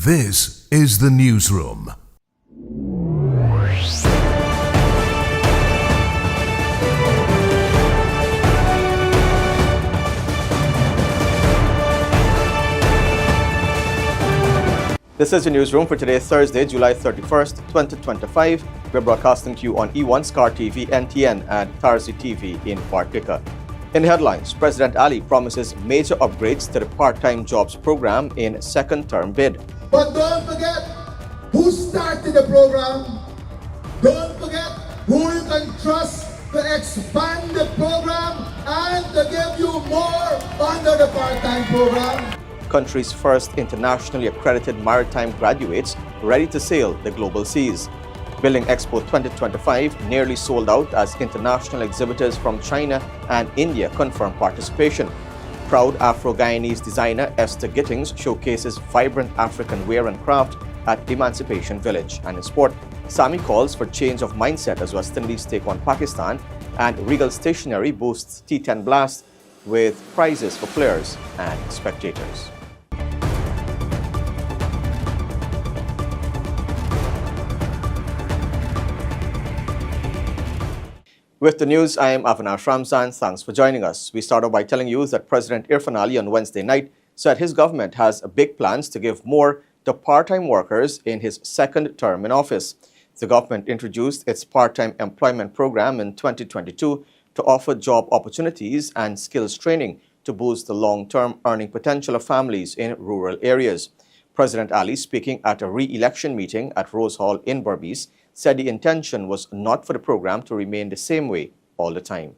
This is the Newsroom. This is the Newsroom for today, Thursday, July 31st, 2025. We're broadcasting to you on E1, SKAR TV, NTN, and TARZEE TV in Bartica. In the headlines, President Ali promises major upgrades to the part-time jobs program in second-term bid. But don't forget who started the program. Don't forget who you can trust to expand the program and to give you more under the part-time program. Country's first internationally accredited maritime graduates ready to sail the global seas. Building Expo 2025 nearly sold out as international exhibitors from China and India confirm participation. Proud Afro-Guyanese designer Esther Gittens showcases vibrant African wear and craft at Emancipation Village. And in sport, Sammy calls for change of mindset as West Indies take on Pakistan, and Regal Stationery boasts T10 Blast with prizes for players and spectators. With the news, I am Avinash Ramzan. Thanks for joining us. We start off by telling you that President Irfan Ali on Wednesday night said his government has big plans to give more to part-time workers in his second term in office. The government introduced its part-time employment program in 2022 to offer job opportunities and skills training to boost the long-term earning potential of families in rural areas. President Ali, speaking at a re-election meeting at Rose Hall in Berbice, said the intention was not for the program to remain the same way all the time.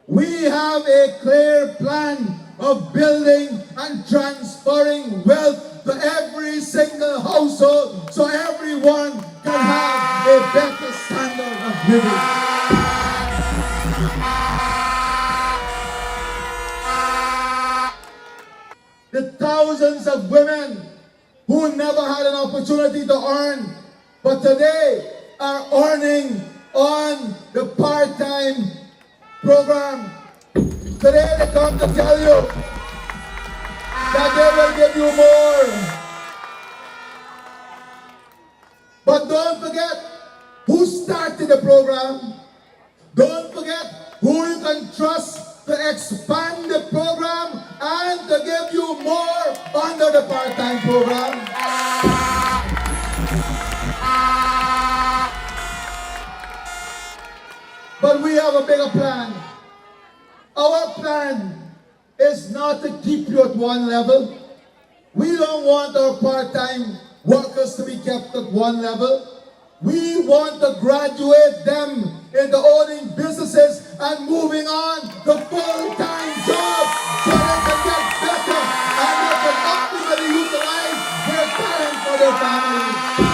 We have a clear plan of building and transferring wealth to every single household so everyone can have a better standard of living. The thousands of women who never had an opportunity to earn, but today are earning on the part-time program. Today they come to tell you that they will give you more. But don't forget who started the program. Don't forget who you can trust to expand the program and to give you more under the part-time program. But we have a bigger plan. Our plan is not to keep you at one level. We don't want our part-time workers to be kept at one level. We want to graduate them into owning businesses and moving on to full-time jobs so they can get better and they can optimally utilize their talent for their families.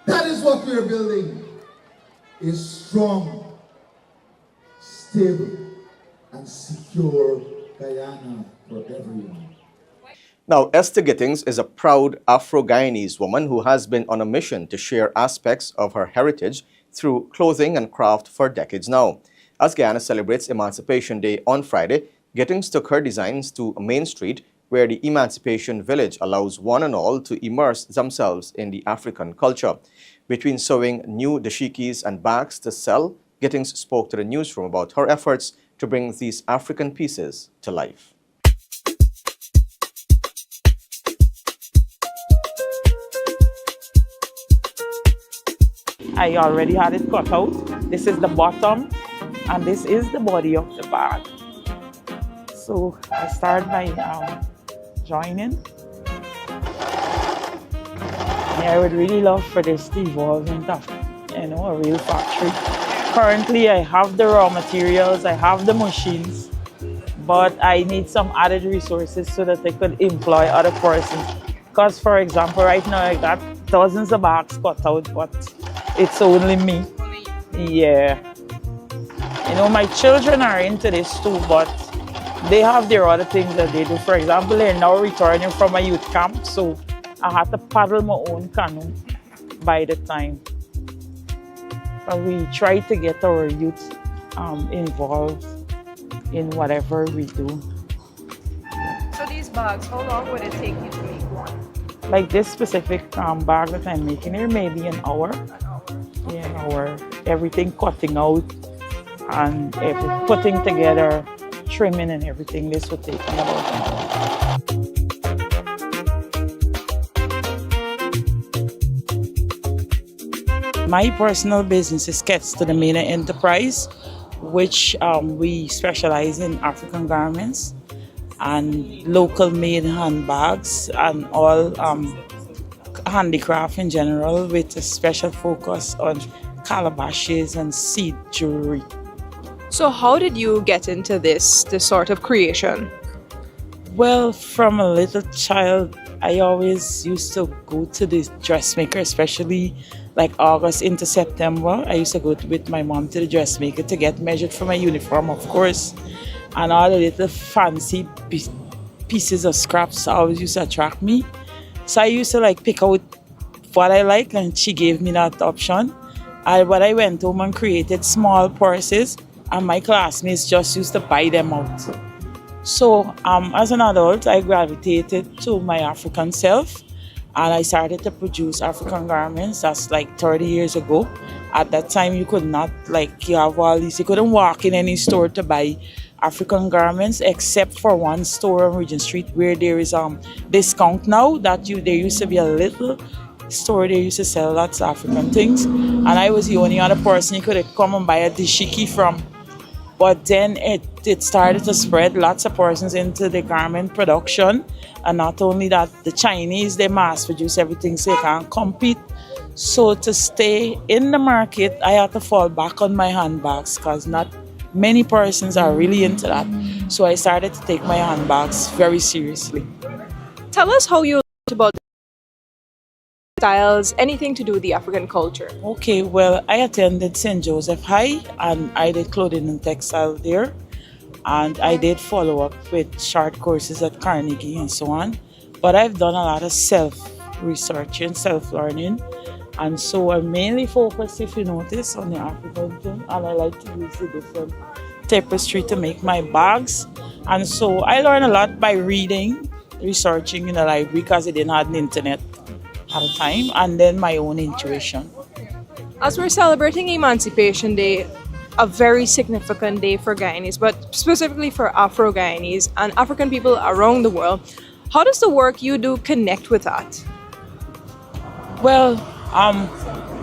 That is what we are building, a strong, stable, and secure Guyana for everyone. Now, Esther Gittens is a proud Afro-Guyanese woman who has been on a mission to share aspects of her heritage through clothing and craft for decades now. As Guyana celebrates Emancipation Day on Friday, Gittens took her designs to Main Street, where the Emancipation Village allows one and all to immerse themselves in the African culture. Between sewing new dashikis and bags to sell, Gittens spoke to the Newsroom about her efforts to bring these African pieces to life. I already had it cut out. This is the bottom and this is the body of the bag. So I start by joining. I would really love for this to evolve into, a real factory. Currently, I have the raw materials, I have the machines, but I need some added resources so that I could employ other persons. Because, for example, right now I got thousands of bags cut out, but it's only me. Yeah. My children are into this too, but they have their other things that they do. For example, they're now returning from a youth camp, so I had to paddle my own canoe by the time. But we try to get our youth involved in whatever we do. So these bags, how long would it take you to make one? Like this specific bag that I'm making here, maybe an hour. Yeah, an hour. Everything cutting out and putting together, trimming and everything. This would take me about an hour. My personal business is Sketch to the Main Enterprise, which we specialize in African garments and local made handbags and all handicraft in general, with a special focus on calabashes and seed jewelry. So how did you get into this sort of creation? Well, from a little child, I always used to go to the dressmaker, especially like August into September. I used to go with my mom to the dressmaker to get measured for my uniform, of course. And all the little fancy pieces of scraps always used to attract me. So I used to like pick out what I like, and she gave me that option. But I went home and created small purses, and my classmates just used to buy them out. So as an adult, I gravitated to my African self, and I started to produce African garments. That's like 30 years ago. At that time, you could not, like, you have all these, you couldn't walk in any store to buy African garments except for one store on Regent Street where there is discount now. There used to be a little store, they used to sell lots of African things, and I was the only other person you could come and buy a dashiki from. But then it started to spread, lots of persons into the garment production. And not only that, the Chinese, they mass produce everything so they can't compete. So to stay in the market, I had to fall back on my handbags because not many persons are really into that. So I started to take my handbags very seriously. Tell us how you learned about styles, anything to do with the African culture. Okay, well, I attended St. Joseph High and I did clothing and textile there. And I did follow up with short courses at Carnegie and so on. But I've done a lot of self-research and self-learning. And so I mainly focus, if you notice, on the African thing. And I like to use the different tapestry to make my bags. And so I learned a lot by reading, researching in the library because I didn't have an internet at the time, and then my own intuition. As we're celebrating Emancipation Day, a very significant day for Guyanese, but specifically for Afro-Guyanese and African people around the world, how does the work you do connect with that? Well,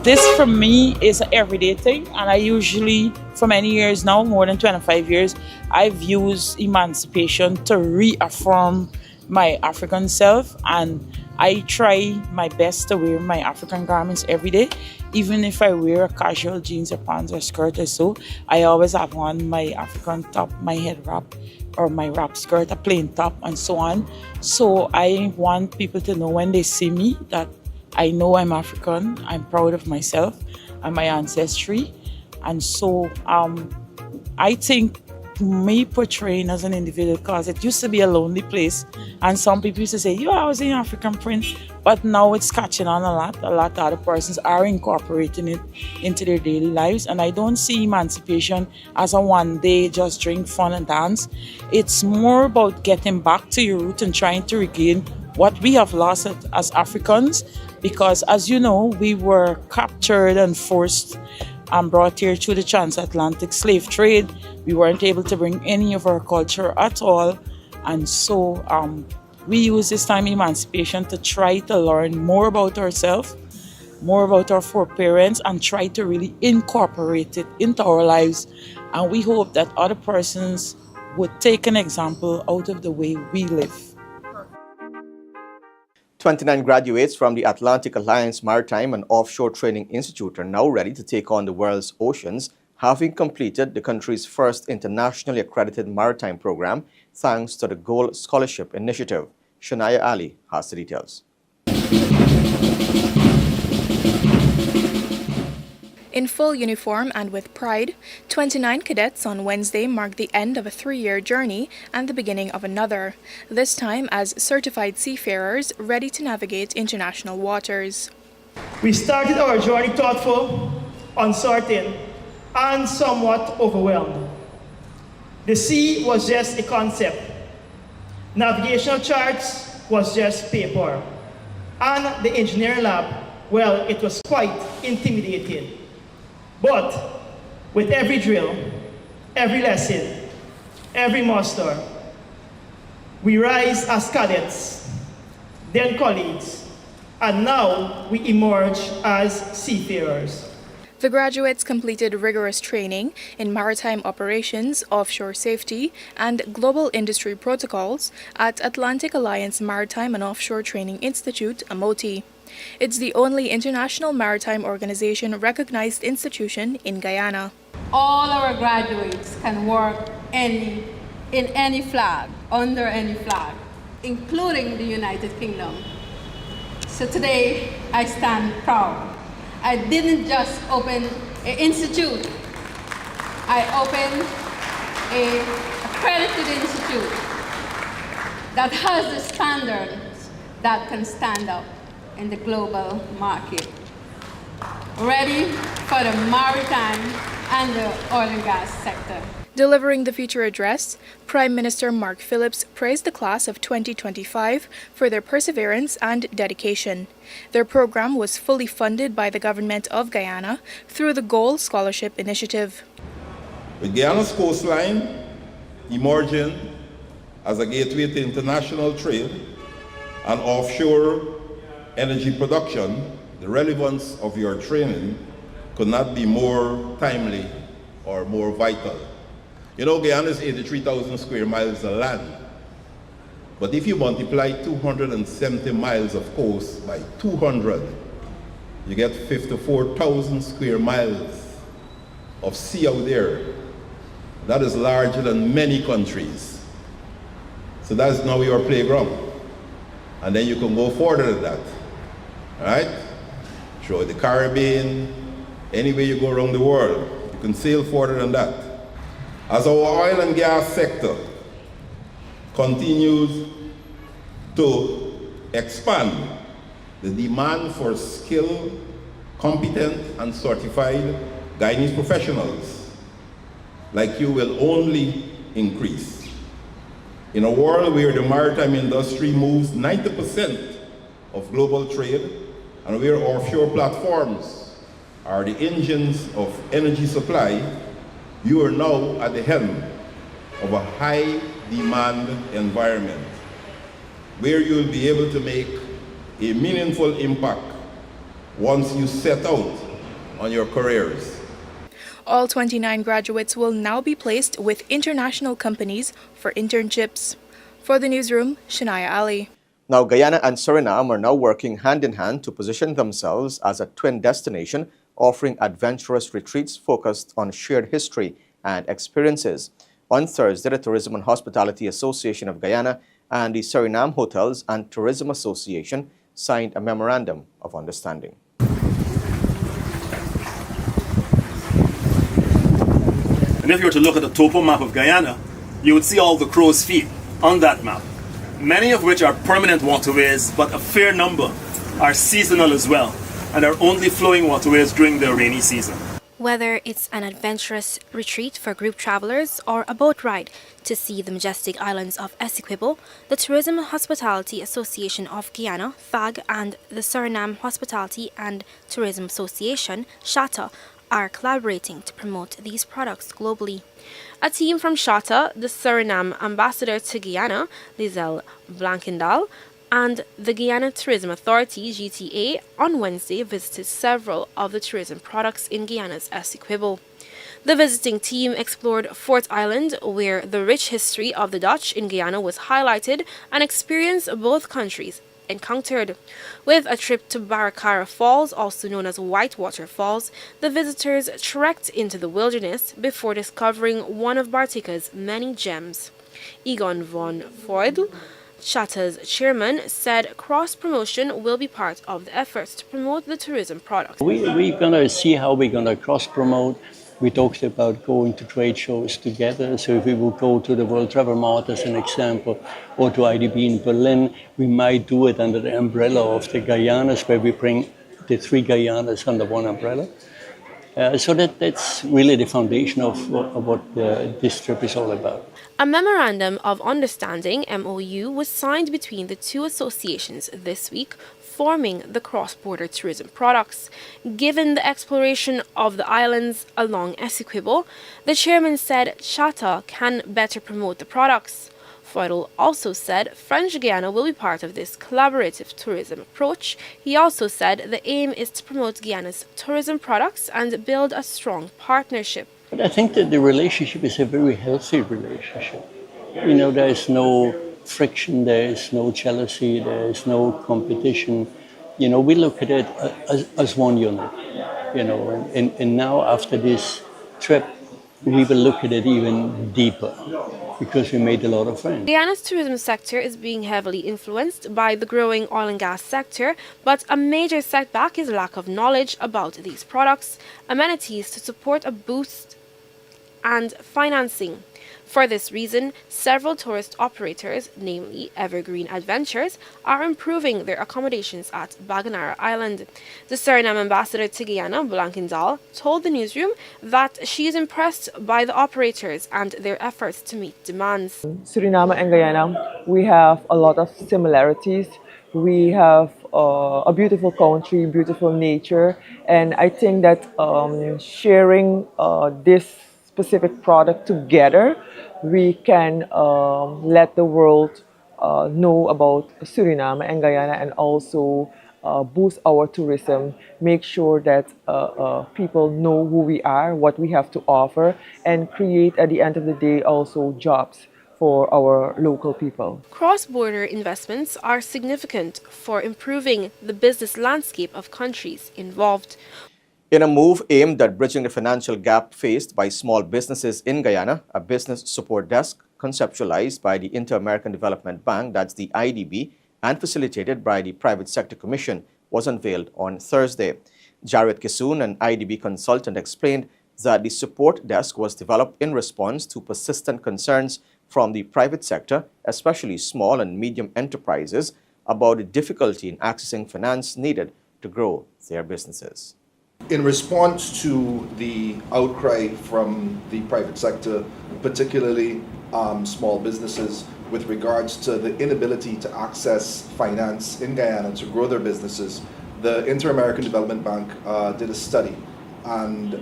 this for me is an everyday thing, and I usually, for many years now, more than 25 years, I've used emancipation to reaffirm my African self, and I try my best to wear my African garments every day. Even if I wear a casual jeans or pants or skirt or so, I always have on my African top, my head wrap, or my wrap skirt, a plain top, and so on. So I want people to know when they see me that I know I'm African, I'm proud of myself and my ancestry. And so I think me portraying as an individual, because it used to be a lonely place, and some people used to say, I was an African prince, but now it's catching on a lot of other persons are incorporating it into their daily lives. And I don't see emancipation as a one day just drink, fun and dance. It's more about getting back to your root and trying to regain what we have lost as Africans, because as you know, we were captured and forced and brought here through the transatlantic slave trade. We weren't able to bring any of our culture at all. And so we use this time emancipation to try to learn more about ourselves, more about our foreparents, and try to really incorporate it into our lives. And we hope that other persons would take an example out of the way we live. 29 graduates from the Atlantic Alliance Maritime and Offshore Training Institute are now ready to take on the world's oceans, having completed the country's first internationally accredited maritime program thanks to the Gold Scholarship Initiative. Shania Ali has the details. In full uniform and with pride, 29 cadets on Wednesday marked the end of a 3-year journey and the beginning of another, this time as certified seafarers ready to navigate international waters. We started our journey thoughtful, uncertain, and somewhat overwhelmed. The sea was just a concept. Navigational charts was just paper. And the engineering lab, well, it was quite intimidating. But with every drill, every lesson, every muster, we rise as cadets, then colleagues, and now we emerge as seafarers. The graduates completed rigorous training in maritime operations, offshore safety, and global industry protocols at Atlantic Alliance Maritime and Offshore Training Institute, AMOTI. It's the only international maritime organization recognized institution in Guyana. All our graduates can work in any flag, under any flag, including the United Kingdom. So today, I stand proud. I didn't just open an institute. I opened an accredited institute that has the standards that can stand up in the global market. Ready for the maritime and the oil and gas sector. Delivering the feature address, Prime Minister Mark Phillips praised the class of 2025 for their perseverance and dedication. Their program was fully funded by the government of Guyana through the Gold Scholarship Initiative. With Guyana's coastline emerging as a gateway to international trade and offshore energy production, the relevance of your training could not be more timely or more vital. You know, Guyana is 83,000 square miles of land. But if you multiply 270 miles of coast by 200, you get 54,000 square miles of sea out there. That is larger than many countries. So that's now your playground. And then you can go further than that, all right? Through the Caribbean, anywhere you go around the world, you can sail further than that. As our oil and gas sector continues to expand, the demand for skilled, competent, and certified Guyanese professionals like you will only increase. In a world where the maritime industry moves 90% of global trade, and where offshore platforms are the engines of energy supply, you are now at the helm of a high demand environment where you will be able to make a meaningful impact once you set out on your careers. All 29 graduates will now be placed with international companies for internships. For the newsroom, Shania Ali. Now, Guyana and Suriname are now working hand in hand to position themselves as a twin destination, offering adventurous retreats focused on shared history and experiences. On Thursday, the Tourism and Hospitality Association of Guyana and the Suriname Hotels and Tourism Association signed a memorandum of understanding. And if you were to look at the topo map of Guyana, you would see all the crow's feet on that map, many of which are permanent waterways, but a fair number are seasonal as well, and are only flowing waterways during the rainy season. Whether it's an adventurous retreat for group travelers or a boat ride to see the majestic islands of Essequibo, the Tourism and Hospitality Association of Guyana, FAG, and the Suriname Hospitality and Tourism Association, SHATA, are collaborating to promote these products globally. A team from SHATA, the Suriname ambassador to Guyana, Lizelle Blankendal, and the Guyana Tourism Authority, GTA, on Wednesday visited several of the tourism products in Guyana's Essequibo. The visiting team explored Fort Island, where the rich history of the Dutch in Guyana was highlighted, and experienced both countries encountered. With a trip to Bartica Falls, also known as Whitewater Falls, the visitors trekked into the wilderness before discovering one of Bartica's many gems. Egon von Freudl, SHATA's chairman, said cross-promotion will be part of the efforts to promote the tourism product. We're going to see how we're going to cross-promote. We talked about going to trade shows together. So if we will go to the World Travel Mart as an example, or to IDB in Berlin, we might do it under the umbrella of the Guyanas, where we bring the three Guyanas under one umbrella. So that's really the foundation of what this trip is all about. A Memorandum of Understanding, MOU, was signed between the two associations this week, forming the cross-border tourism products. Given the exploration of the islands along Essequibo, the chairman said Chata can better promote the products. Feudal also said French Guiana will be part of this collaborative tourism approach. He also said the aim is to promote Guyana's tourism products and build a strong partnership. But I think that the relationship is a very healthy relationship. You know, there is no friction, there is no jealousy, there is no competition. You know, we look at it as one unit, you know, and now after this trip, we will look at it even deeper because we made a lot of friends. Guyana's tourism sector is being heavily influenced by the growing oil and gas sector, but a major setback is lack of knowledge about these products, amenities to support a boost, and financing. For this reason, several tourist operators, namely Evergreen Adventures, are improving their accommodations at Baganara Island. The Suriname ambassador to Guyana, Blankendal, told the newsroom that she is impressed by the operators and their efforts to meet demands. Suriname and Guyana, we have a lot of similarities. We have a beautiful country, beautiful nature, and I think that sharing this specific product together, we can let the world know about Suriname and Guyana, and also boost our tourism, make sure that people know who we are, what we have to offer, and create at the end of the day also jobs for our local people. Cross-border investments are significant for improving the business landscape of countries involved. In a move aimed at bridging the financial gap faced by small businesses in Guyana, a business support desk conceptualized by the Inter-American Development Bank, that's the IDB, and facilitated by the Private Sector Commission was unveiled on Thursday. Jared Kisoon, an IDB consultant, explained that the support desk was developed in response to persistent concerns from the private sector, especially small and medium enterprises, about the difficulty in accessing finance needed to grow their businesses. In response to the outcry from the private sector, particularly small businesses, with regards to the inability to access finance in Guyana to grow their businesses, the Inter-American Development Bank did a study, and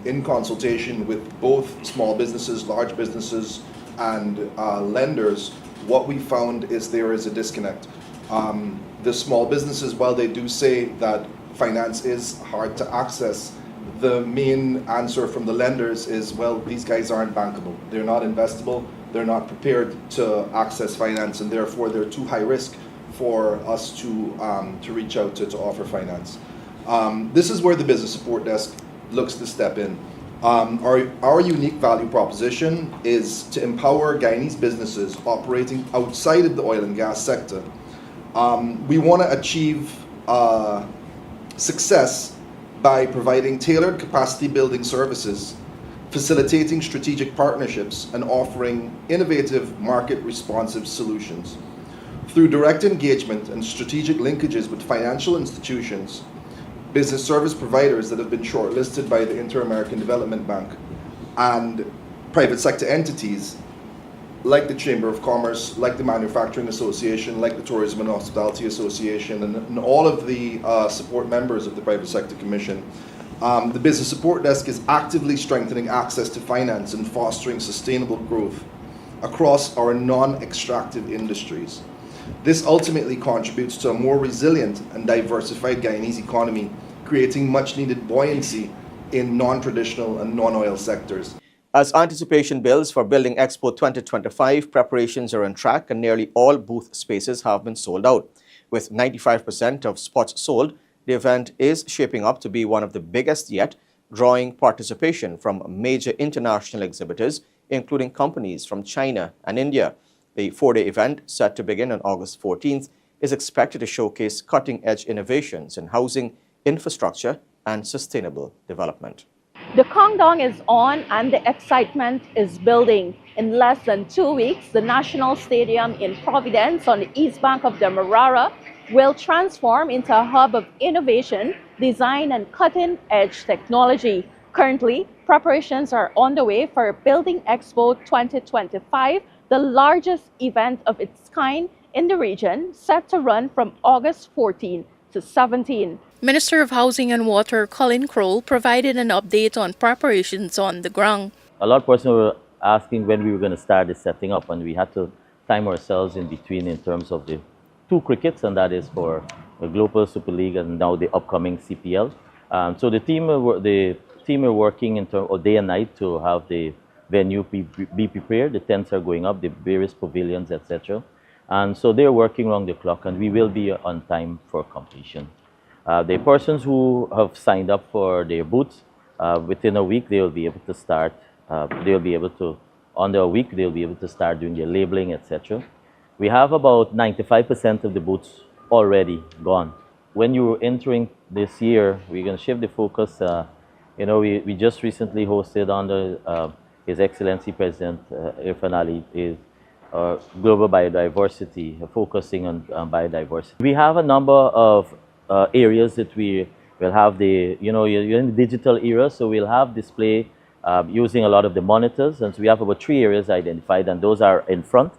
in consultation with both small businesses, large businesses, and lenders, what we found is there is a disconnect. The small businesses, while they do say that finance is hard to access, the main answer from the lenders is, well, these guys aren't bankable. They're not investable. They're not prepared to access finance, and therefore they're too high risk for us to reach out to offer finance. This is where the business support desk looks to step in. Our unique value proposition is to empower Guyanese businesses operating outside of the oil and gas sector. We want to achieve success by providing tailored capacity building services, facilitating strategic partnerships, and offering innovative market responsive solutions. Through direct engagement and strategic linkages with financial institutions, business service providers that have been shortlisted by the Inter-American Development Bank, and private sector entities like the Chamber of Commerce, like the Manufacturing Association, like the Tourism and Hospitality Association, and all of the support members of the Private Sector Commission. The Business Support Desk is actively strengthening access to finance and fostering sustainable growth across our non-extractive industries. This ultimately contributes to a more resilient and diversified Guyanese economy, creating much-needed buoyancy in non-traditional and non-oil sectors. As anticipation builds for Building Expo 2025, preparations are on track and nearly all booth spaces have been sold out. With 95% of spots sold, the event is shaping up to be one of the biggest yet, drawing participation from major international exhibitors, including companies from China and India. The four-day event, set to begin on August 14th, is expected to showcase cutting-edge innovations in housing, infrastructure, and sustainable development. The countdown is on and the excitement is building. In less than 2 weeks, the National Stadium in Providence on the east bank of the Marara will transform into a hub of innovation, design, and cutting-edge technology. Currently, preparations are underway for Building Expo 2025, the largest event of its kind in the region, set to run from August 14 to 17. Minister of Housing and Water Colin Crowell provided an update on preparations on the ground. A lot of persons were asking when we were going to start this setting up, and we had to time ourselves in between in terms of the two crickets, and that is for the Global Super League and now the upcoming CPL. So the team are working in terms of day and night to have the venue be prepared. The tents are going up, the various pavilions, etc. And so they're working around the clock, and we will be on time for completion. The persons who have signed up for their booths, within a week they will be able to start. Under a week they'll be able to start doing their labeling, etc. We have about 95% of the booths already gone. When you're entering this year, we're going to shift the focus. We just recently hosted under His Excellency President Irfan Ali is global biodiversity, focusing on biodiversity. We have a number of areas that we will have you're in the digital era, so we'll have display using a lot of the monitors, and so we have about 3 areas identified, and those are in front.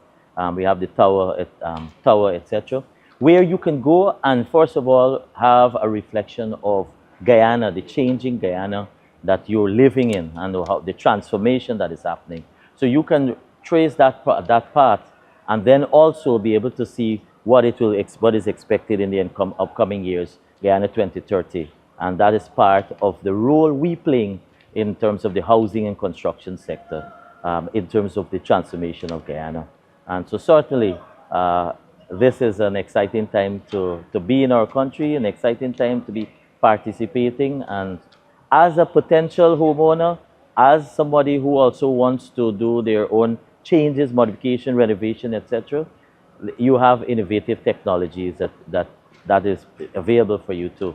We have the tower, etc., where you can go and first of all have a reflection of Guyana, the changing Guyana that you're living in, and how the transformation that is happening. So you can trace that path, and then also be able to see what is expected in the upcoming years, Guyana 2030, and that is part of the role we playing in terms of the housing and construction sector, in terms of the transformation of Guyana. And so certainly, this is an exciting time to be in our country, an exciting time to be participating, and as a potential homeowner, as somebody who also wants to do their own changes, modification, renovation, etc., you have innovative technologies that is available for you to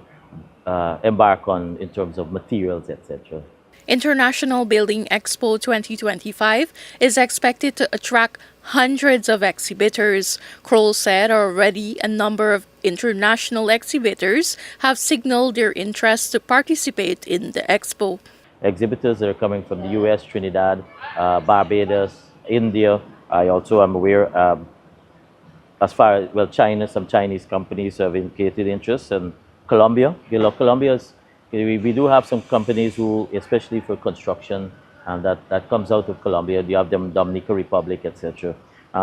embark on in terms of materials, etc. International Building Expo 2025 is expected to attract hundreds of exhibitors. Kroll said already a number of international exhibitors have signaled their interest to participate in the expo. Exhibitors that are coming from the US, Trinidad, Barbados, India. I also am aware, as far as, China, some Chinese companies have indicated interest, and Colombia. We do have some companies who, especially for construction, and that comes out of Colombia. You have the Dominican Republic, etc.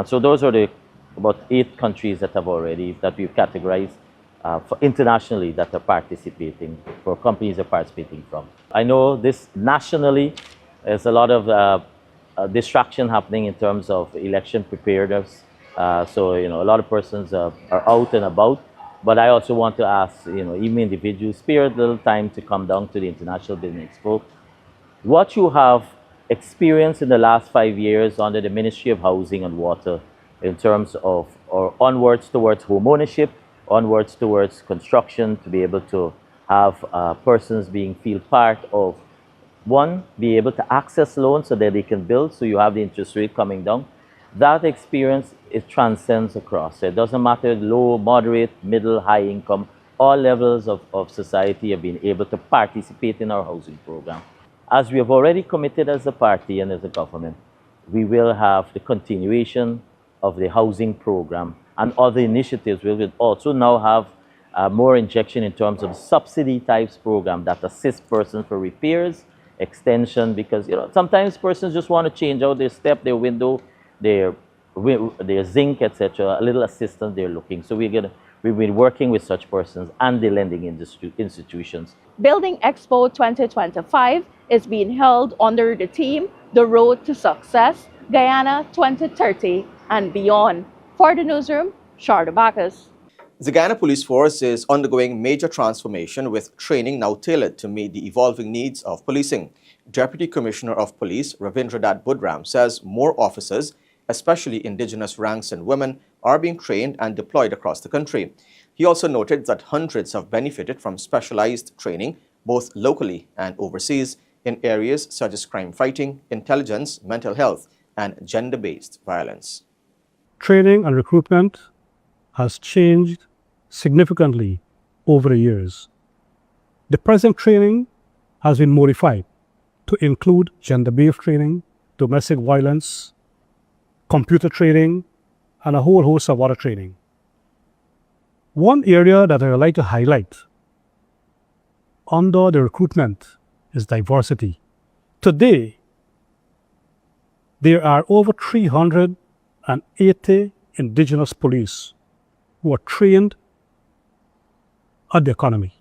So those are about 8 countries that we've categorized for internationally that are participating, for companies are participating from. I know this nationally, there's a lot of distraction happening in terms of election preparedness. So a lot of persons are out and about. But I also want to ask, even individuals, spare a little time to come down to the International Building Expo. What you have experienced in the last 5 years under the Ministry of Housing and Water in terms of, or onwards towards home ownership, onwards towards construction, to be able to have persons feel part of, one, be able to access loans so that they can build, so you have the interest rate coming down. That experience, it transcends across. It doesn't matter low, moderate, middle, high income, all levels of society have been able to participate in our housing program. As we have already committed as a party and as a government, we will have the continuation of the housing program and other initiatives. We will also now have more injection in terms of subsidy types program that assist persons for repairs, extension, because sometimes persons just want to change out their step, their window, their zinc, etc., a little assistance they're looking. So we've been working with such persons and the lending institutions. Building Expo 2025 is being held under the theme, The Road to Success, Guyana 2030 and beyond. For the newsroom, Sharda Bacchus. The Guyana Police Force is undergoing major transformation with training now tailored to meet the evolving needs of policing. Deputy Commissioner of Police Ravindra Budram says more officers, especially indigenous ranks and women, are being trained and deployed across the country. He also noted that hundreds have benefited from specialized training, both locally and overseas, in areas such as crime fighting, intelligence, mental health, and gender-based violence. Training and recruitment has changed significantly over the years. The present training has been modified to include gender-based training, domestic violence, computer training, and a whole host of other training. One area that I would like to highlight under the recruitment is diversity. Today, there are over 380 indigenous police who are trained at the economy.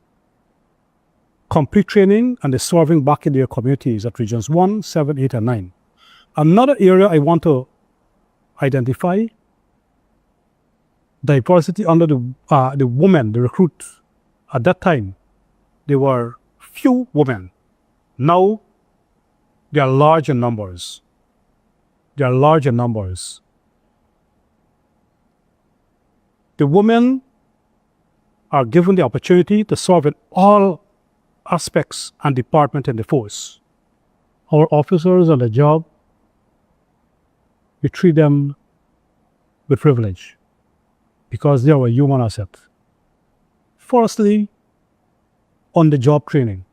Complete training and they're serving back in their communities at regions 1, 7, 8, and 9. Another area I want to identify, diversity under the women, the recruit. At that time, there were few women. Now, there are larger numbers. There are larger numbers. The women are given the opportunity to serve in all aspects and departments in the force. Our officers on the job, we treat them with privilege because they are a human asset. Firstly, on the job training,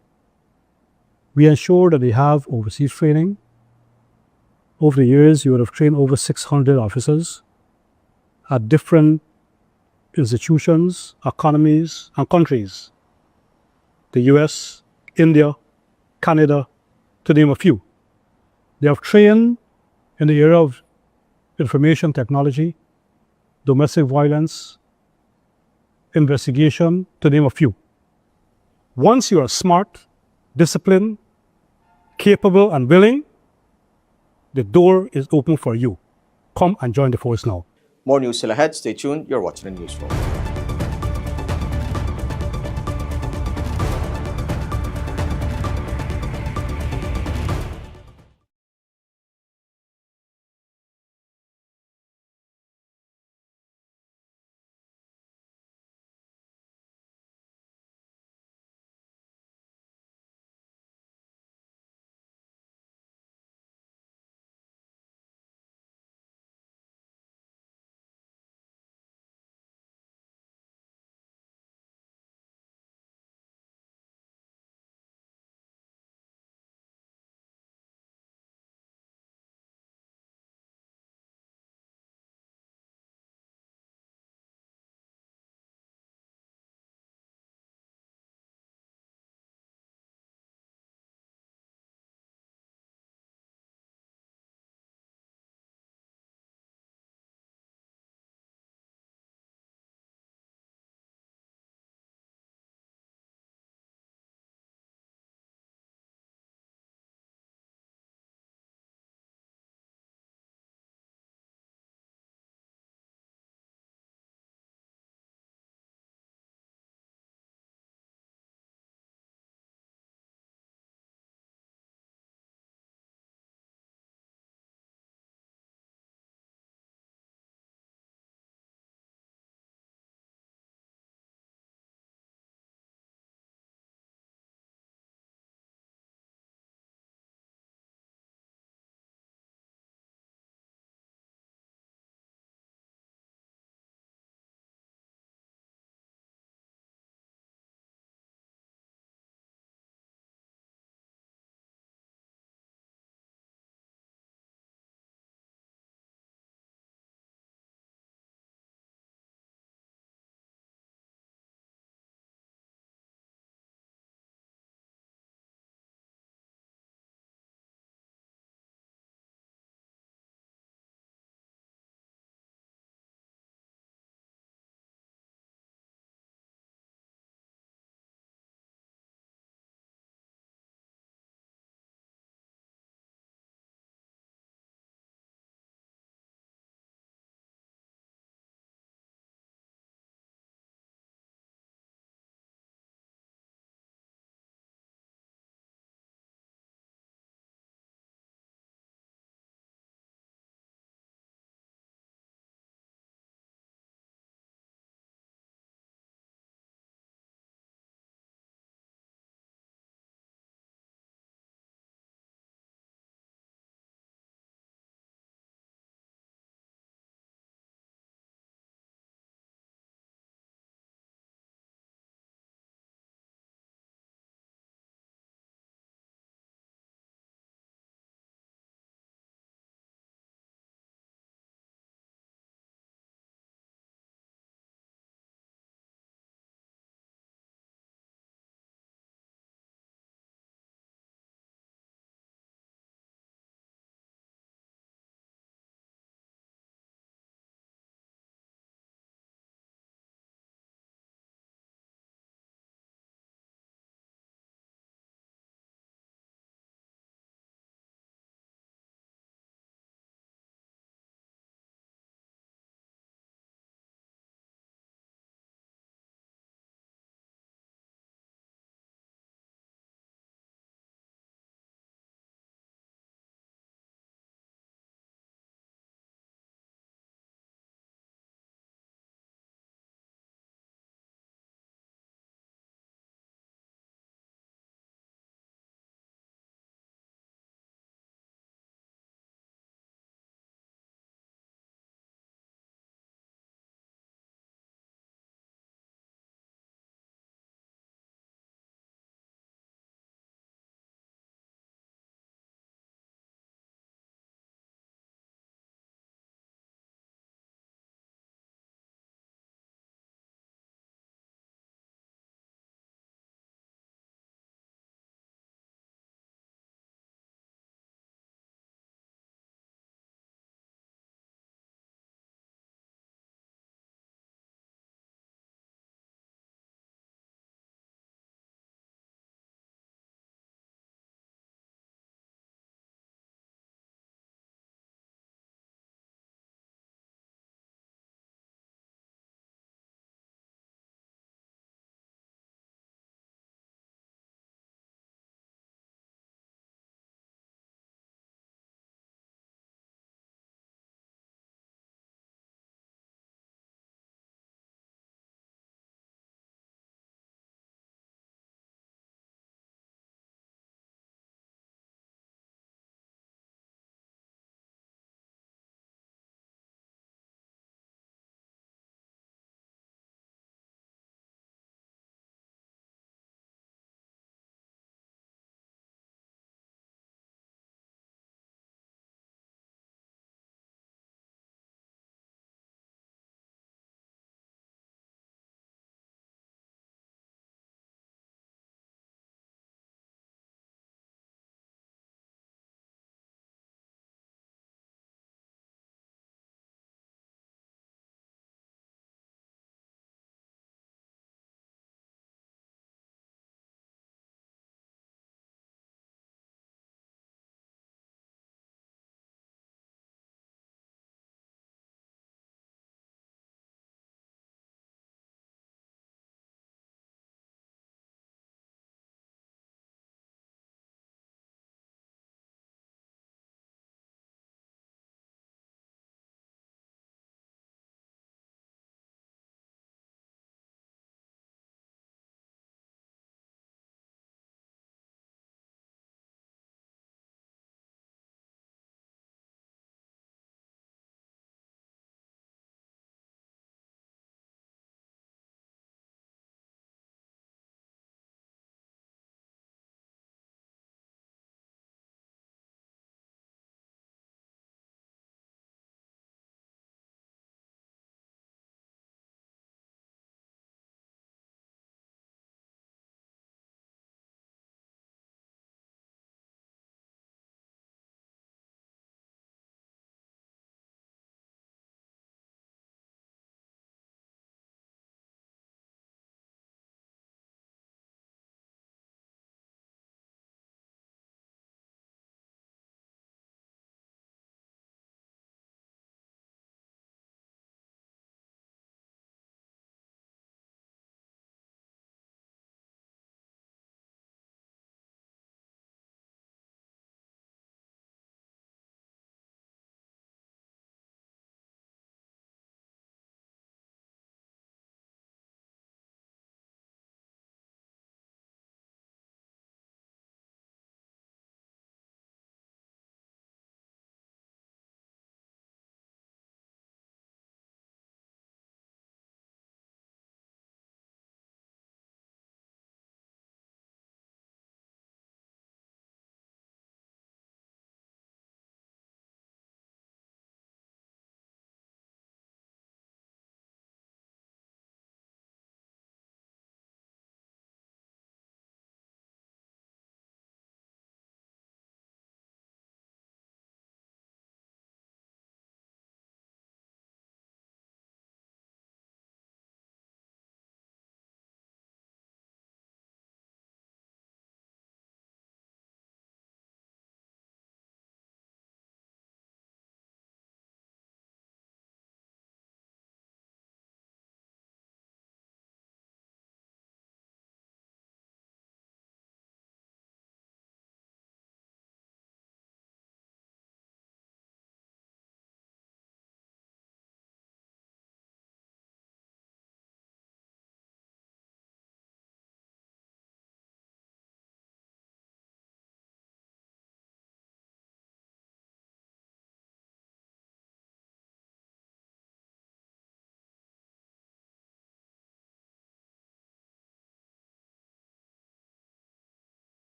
we ensure that they have overseas training. Over the years, you would have trained over 600 officers at different institutions, economies, and countries. The US, India, Canada, to name a few. They have trained in the area of information technology, domestic violence, investigation, to name a few. Once you are smart, disciplined, capable, and willing, the door is open for you. Come and join the force now. More news still ahead. Stay tuned. You're watching the Newsroom.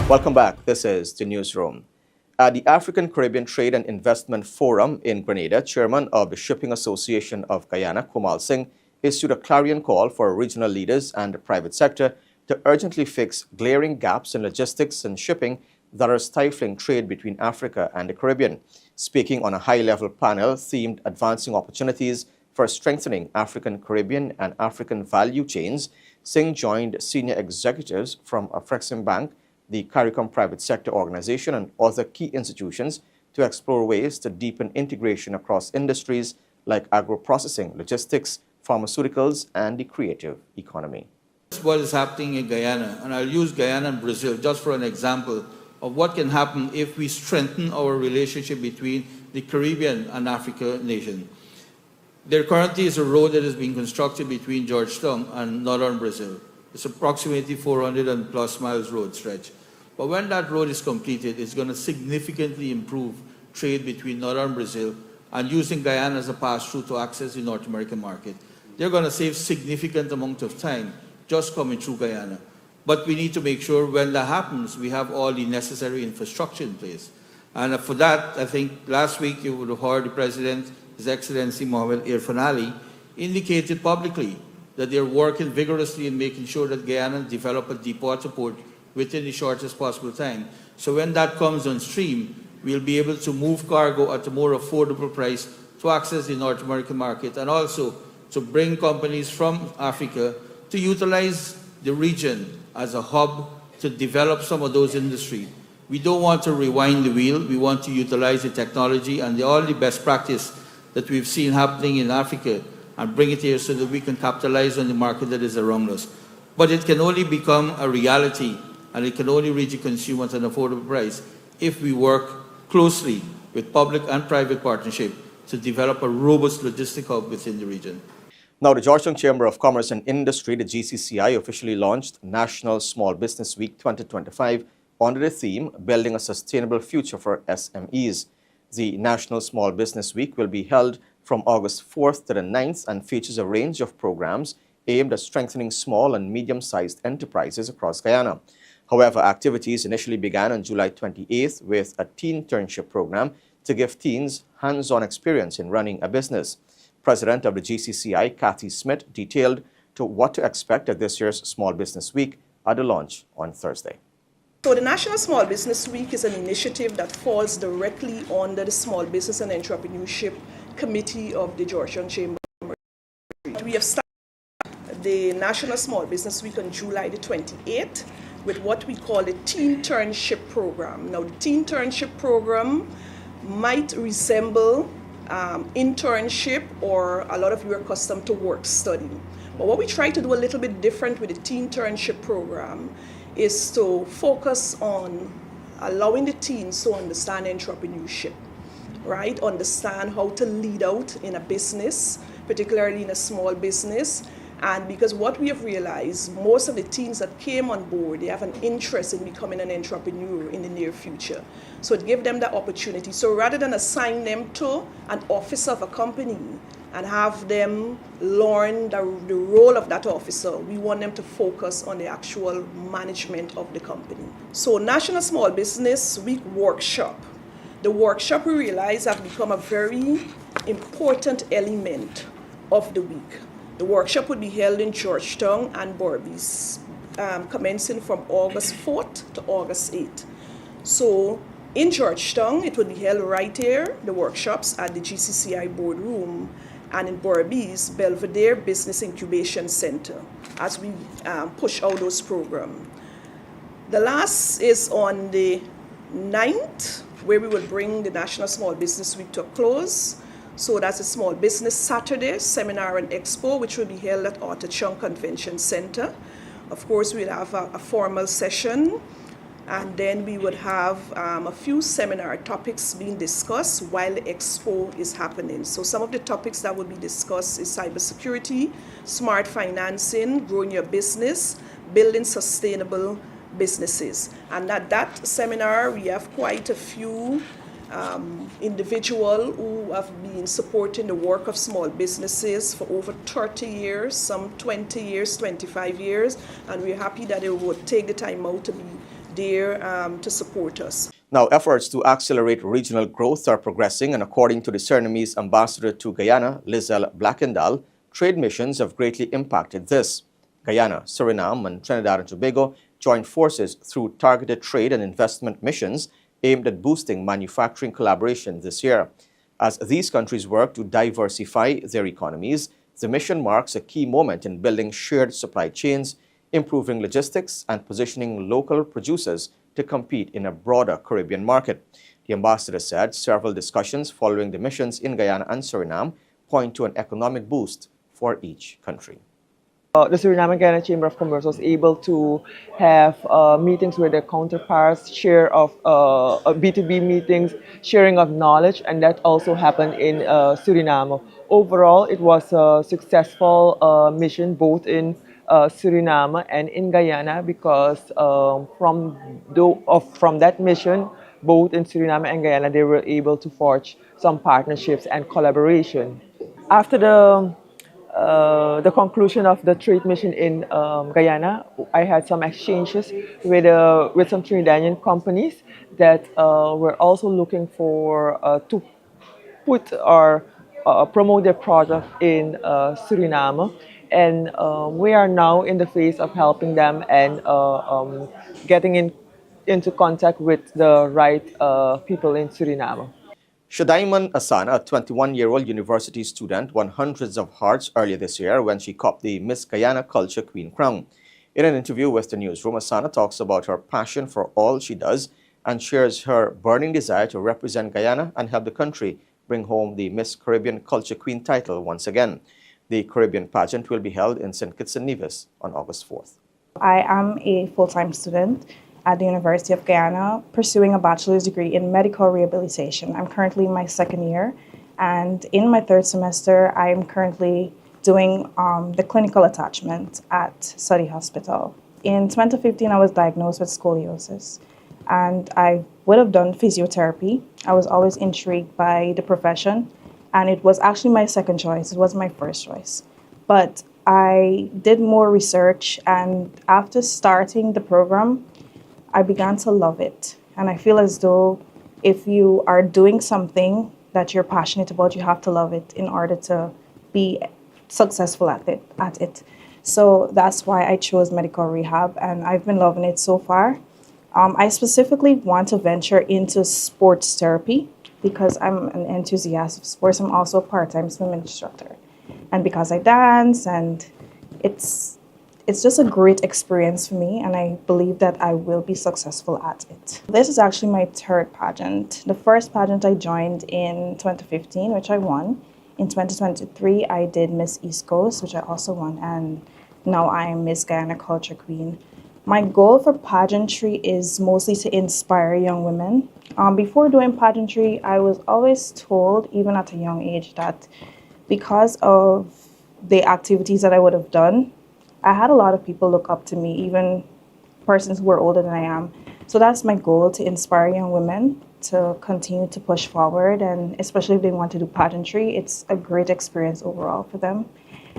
Welcome back. This is the newsroom. At the African Caribbean Trade and Investment Forum in Grenada, Chairman of the Shipping Association of Guyana, Kumal Singh, issued a clarion call for regional leaders and the private sector to urgently fix glaring gaps in logistics and shipping that are stifling trade between Africa and the Caribbean. Speaking on a high-level panel themed Advancing Opportunities for Strengthening African, Caribbean, and African Value Chains, Singh joined senior executives from Afreximbank, the CARICOM Private Sector Organization, and other key institutions to explore ways to deepen integration across industries like agro-processing, logistics, pharmaceuticals, and the creative economy. What is happening in Guyana, and I'll use Guyana and Brazil just for an example of what can happen if we strengthen our relationship between the Caribbean and Africa nation. There currently is a road that is being constructed between Georgetown and northern Brazil. It's approximately 400 and plus miles road stretch. But when that road is completed, it's going to significantly improve trade between northern Brazil and using Guyana as a pass-through to access the North American market. They're going to save significant amount of time just coming through Guyana. But we need to make sure when that happens, we have all the necessary infrastructure in place. And for that, I think last week you would have heard the President, His Excellency Mohamed Irfan Ali, indicated publicly that they're working vigorously in making sure that Guyana develop a deepwater port within the shortest possible time. So when that comes on stream, we'll be able to move cargo at a more affordable price to access the North American market and also to bring companies from Africa to utilize the region as a hub to develop some of those industries. We don't want to rewind the wheel. We want to utilize the technology and all the best practice that we've seen happening in Africa and bring it here so that we can capitalize on the market that is around us. But it can only become a reality and it can only reach the consumer at an affordable price if we work closely with public and private partnership to develop a robust logistic hub within the region. Now, the Georgetown Chamber of Commerce and Industry, the GCCI, officially launched National Small Business Week 2025 under the theme, Building a Sustainable Future for SMEs. The National Small Business Week will be held from August 4th to the 9th and features a range of programs aimed at strengthening small and medium-sized enterprises across Guyana. However, activities initially began on July 28th with a teen internship program to give teens hands-on experience in running a business. President of the GCCI, Kathy Smith, detailed to what to expect at this year's Small Business Week at the launch on Thursday. So the National Small Business Week is an initiative that falls directly under the Small Business and Entrepreneurship Committee of the Georgetown Chamber of Commerce. We have started the National Small Business Week on July the 28th with what we call the Teen Internship Program. Now, the Teen Internship Program might resemble internship, or a lot of you are accustomed to work study. But what we try to do a little bit different with the Teen Internship Program is to focus on allowing the teens to understand entrepreneurship, right? Understand how to lead out in a business, particularly in a small business. And because what we have realized, most of the teens that came on board, they have an interest in becoming an entrepreneur in the near future. So it gives them the opportunity. So rather than assign them to an officer of a company and have them learn the role of that officer, we want them to focus on the actual management of the company. So National Small Business Week workshop. The workshop, we realize, have become a very important element of the week. The workshop would be held in Georgetown and Berbice, commencing from August 4th to August 8th. So in Georgetown, it would be held right here, the workshops at the GCCI boardroom, and in Berbice, Belvedere Business Incubation Center, as we push out those programs. The last is on the 9th, where we will bring the National Small Business Week to a close. So that's a Small Business Saturday Seminar and Expo, which will be held at Arthur Chung Convention Center. Of course, we'll have a formal session, and then we would have a few seminar topics being discussed while the Expo is happening. So some of the topics that will be discussed is cybersecurity, smart financing, growing your business, building sustainable businesses. And at that seminar, we have quite a few individuals who have been supporting the work of small businesses for over 30 years, some 20 years, 25 years, and we're happy that they would take the time out to be there to support us. Now, efforts to accelerate regional growth are progressing, and according to the Surinamese ambassador to Guyana, Lizelle Blackendal, trade missions have greatly impacted this. Guyana, Suriname, and Trinidad and Tobago joined forces through targeted trade and investment missions aimed at boosting manufacturing collaboration this year. As these countries work to diversify their economies, the mission marks a key moment in building shared supply chains, improving logistics, and positioning local producers to compete in a broader Caribbean market. The ambassador said several discussions following the missions in Guyana and Suriname point to an economic boost for each country. The Suriname and Guyana Chamber of Commerce was able to have meetings with their counterparts, share of B2B meetings, sharing of knowledge, and that also happened in Suriname. Overall, it was a successful mission both in Suriname and in Guyana because from that mission, both in Suriname and Guyana, they were able to forge some partnerships and collaboration. After the conclusion of the trade mission in Guyana, I had some exchanges with some Trinidadian companies that were also looking for to put or promote their product in Suriname. And we are now in the phase of helping them and getting into contact with the right people in Suriname. Shadaiman Asana, a 21-year-old university student, won hundreds of hearts earlier this year when she copped the Miss Guyana Culture Queen crown. In an interview with the newsroom, Asana talks about her passion for all she does and shares her burning desire to represent Guyana and help the country bring home the Miss Caribbean Culture Queen title once again. The Caribbean pageant will be held in St. Kitts and Nevis on August 4th. I am a full-time student at the University of Guyana, pursuing a bachelor's degree in medical rehabilitation. I'm currently in my second year, and in my third semester, I am currently doing the clinical attachment at Surrey Hospital. In 2015, I was diagnosed with scoliosis, and I would have done physiotherapy. I was always intrigued by the profession, and it was actually my second choice. It was my first choice. But I did more research, and after starting the program, I began to love it. And I feel as though if you are doing something that you're passionate about, you have to love it in order to be successful at it. So that's why I chose medical rehab, and I've been loving it so far. I specifically want to venture into sports therapy because I'm an enthusiast of sports. I'm also a part-time swim instructor. And because I dance, and it's just a great experience for me, and I believe that I will be successful at it. This is actually my third pageant. The first pageant I joined in 2015, which I won. In 2023, I did Miss East Coast, which I also won, and now I am Miss Guyana Culture Queen. My goal for pageantry is mostly to inspire young women. Before doing pageantry, I was always told, even at a young age, that because of the activities that I would have done, I had a lot of people look up to me, even persons who are older than I am. So that's my goal, to inspire young women to continue to push forward, and especially if they want to do pageantry, it's a great experience overall for them.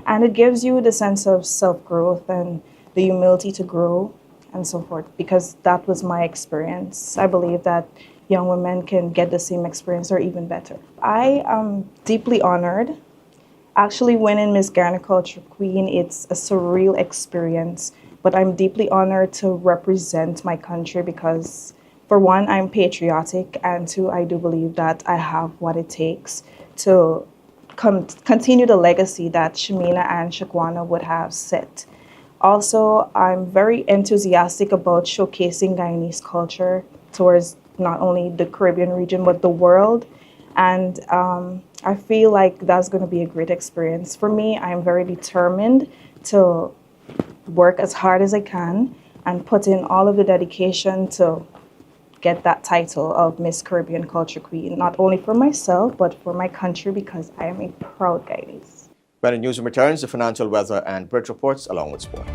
And it gives you the sense of self-growth and the humility to grow and so forth, because that was my experience. I believe that young women can get the same experience or even better. I am deeply honored. Actually, winning Miss Guyana Culture Queen, it's a surreal experience, but I'm deeply honored to represent my country because, for one, I'm patriotic, and two, I do believe that I have what it takes to continue the legacy that Shamina and Shaquana would have set. Also, I'm very enthusiastic about showcasing Guyanese culture towards not only the Caribbean region, but the world. And I feel like that's going to be a great experience. For me, I'm very determined to work as hard as I can and put in all of the dedication to get that title of Miss Caribbean Culture Queen, not only for myself, but for my country, because I am a proud Guyanese. When the newsroom returns, the financial, weather, and bridge reports along with sport.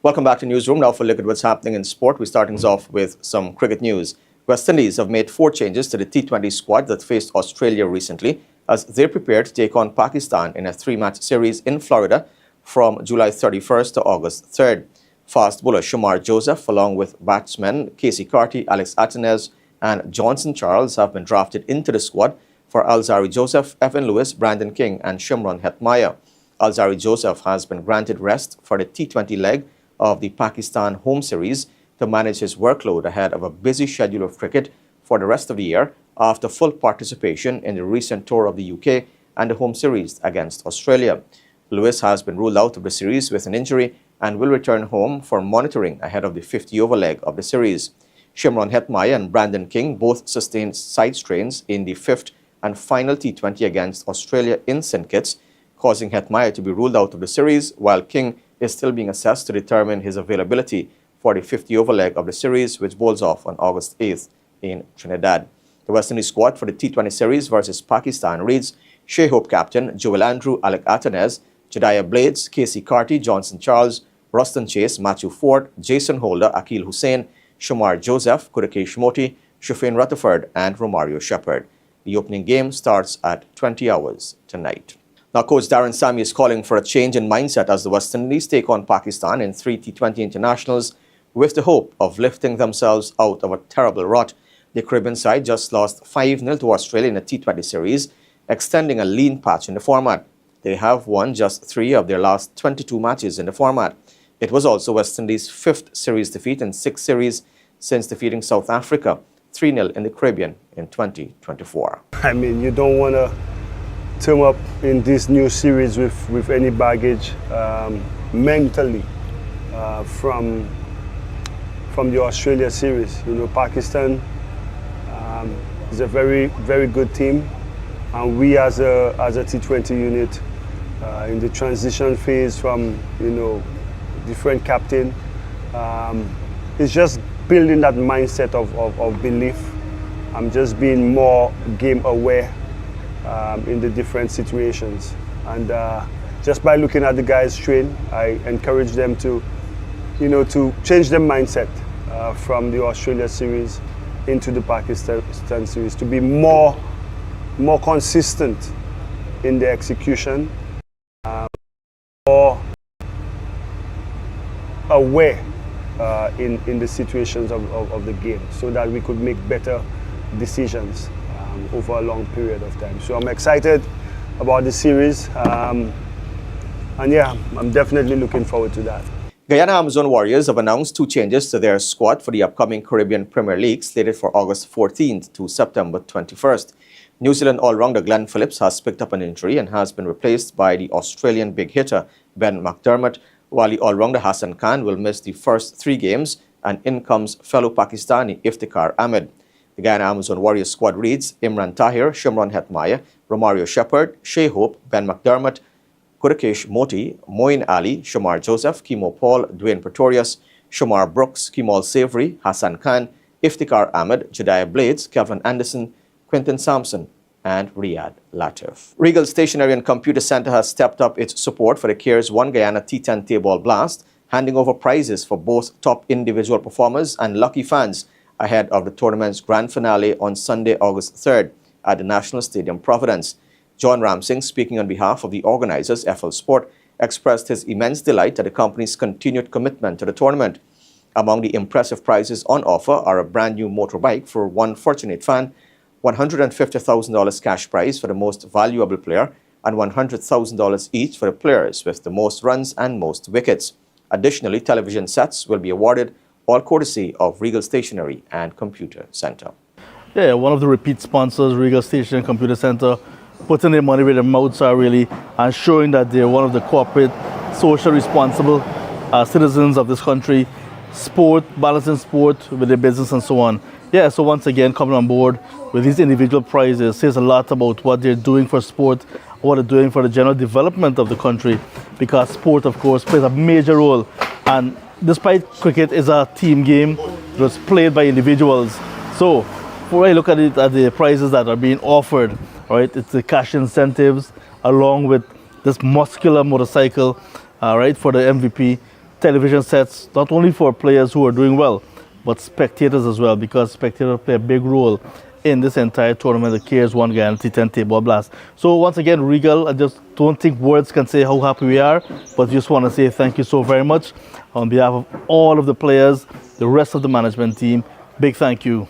Welcome back to Newsroom. Now for a look at what's happening in sport. We're starting off with some cricket news. West Indies have made 4 changes to the T20 squad that faced Australia recently as they prepare to take on Pakistan in a 3-match series in Florida from July 31st to August 3rd. Fast bowler Shamar Joseph, along with batsmen Casey Carty, Alex Atenez and Johnson Charles have been drafted into the squad for Alzari Joseph, Evan Lewis, Brandon King and Shimron Hetmyer. Alzari Joseph has been granted rest for the T20 leg of the Pakistan home series to manage his workload ahead of a busy schedule of cricket for the rest of the year after full participation in the recent tour of the UK and the home series against Australia. Lewis has been ruled out of the series with an injury and will return home for monitoring ahead of the 50-over leg of the series. Shimron Hetmyer and Brandon King both sustained side strains in the 5th and final T20 against Australia in St. Kitts, causing Hetmyer to be ruled out of the series, while King is still being assessed to determine his availability for the 50-over leg of the series, which bowls off on August 8th in Trinidad. The West Indies squad for the T20 series versus Pakistan reads Shea Hope captain Joel Andrew, Alec Atenez, Jediah Blades, Casey Carty, Johnson Charles, Ruston Chase, Matthew Ford, Jason Holder, Akil Hussain, Shamar Joseph, Kudakesh Moti, Shufain Rutherford and Romario Shepherd. The opening game starts at 20 hours tonight. Now, Coach Darren Sammy is calling for a change in mindset as the West Indies take on Pakistan in 3 T20 internationals with the hope of lifting themselves out of a terrible rut. The Caribbean side just lost 5-0 to Australia in a T20 series, extending a lean patch in the format. They have won just 3 of their last 22 matches in the format. It was also West Indies' 5th series defeat in 6 series since defeating South Africa 3-0 in the Caribbean in 2024. I mean, you don't want to turn up in this new series with any baggage mentally from the Australia series. You know, Pakistan is a very, very good team, and we as a T20 unit in the transition phase from, you know, different captain, it's just building that mindset of belief. I'm just being more game aware in the different situations, and just by looking at the guys train, I encourage them to, you know, to change their mindset from the Australia series into the Pakistan series, to be more consistent in the execution, more aware in the situations of the game, so that we could make better decisions over a long period of time. So I'm excited about the series, and yeah, I'm definitely looking forward to that. Guyana Amazon Warriors have announced 2 changes to their squad for the upcoming Caribbean Premier League slated for August 14th to September 21st. New Zealand all-rounder Glenn Phillips has picked up an injury and has been replaced by the Australian big hitter Ben McDermott, while the all-rounder Hassan Khan will miss the first 3 games, and in comes fellow Pakistani Iftikhar Ahmed. The Guyana Amazon Warriors squad reads Imran Tahir, Shimron Hetmyer, Romario Shepherd, Shea Hope, Ben McDermott, Kudakesh Moti, Moeen Ali, Shamar Joseph, Kimo Paul, Dwayne Pretorius, Shamar Brooks, Kimal Savory, Hassan Khan, Iftikhar Ahmed, Jediah Blades, Kevin Anderson, Quinton Sampson, and Riyad Latif. Regal Stationery and Computer Center has stepped up its support for the CARES 1 Guyana T10 Blast, handing over prizes for both top individual performers and lucky fans ahead of the tournament's grand finale on Sunday, August 3rd at the National Stadium, Providence. John Ramsing, speaking on behalf of the organizers, FL Sport, expressed his immense delight at the company's continued commitment to the tournament. Among the impressive prizes on offer are a brand new motorbike for one fortunate fan, $150,000 cash prize for the most valuable player, and $100,000 each for the players with the most runs and most wickets. Additionally, television sets will be awarded, all courtesy of Regal Stationery and Computer Center. Yeah, one of the repeat sponsors, Regal Stationery and Computer Center, putting their money where their mouths are really, and showing that they're one of the corporate, social responsible citizens of this country, balancing sport with their business and so on. Yeah, so once again, coming on board with these individual prizes says a lot about what they're doing for sport, what they're doing for the general development of the country, because sport, of course, plays a major role. And despite cricket is a team game, it was played by individuals. So, before I look at it, at the prizes that are being offered, right, it's the cash incentives along with this muscular motorcycle, right, for the MVP, television sets, not only for players who are doing well, but spectators as well, because spectators play a big role in this entire tournament, the KS1 Guyana T10 Table Blast. So once again, Regal, I just don't think words can say how happy we are, but just want to say thank you so very much on behalf of all of the players, the rest of the management team. Big thank you.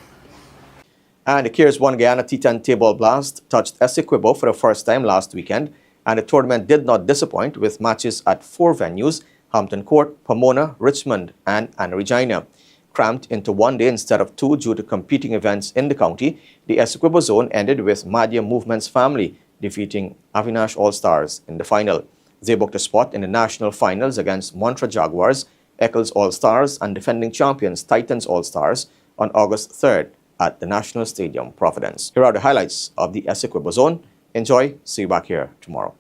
And the KS1 Guyana T10 Table Blast touched Essequibo for the first time last weekend, and the tournament did not disappoint with matches at 4 venues: Hampton Court, Pomona, Richmond, and Regina. Cramped into one day instead of 2 due to competing events in the county, the Essequibo zone ended with Madhya Movement's family defeating Avinash All-Stars in the final. They booked a spot in the national finals against Montreal Jaguars, Eccles All-Stars, and defending champions Titans All-Stars on August 3rd at the National Stadium, Providence. Here are the highlights of the Essequibo zone. Enjoy. See you back here tomorrow.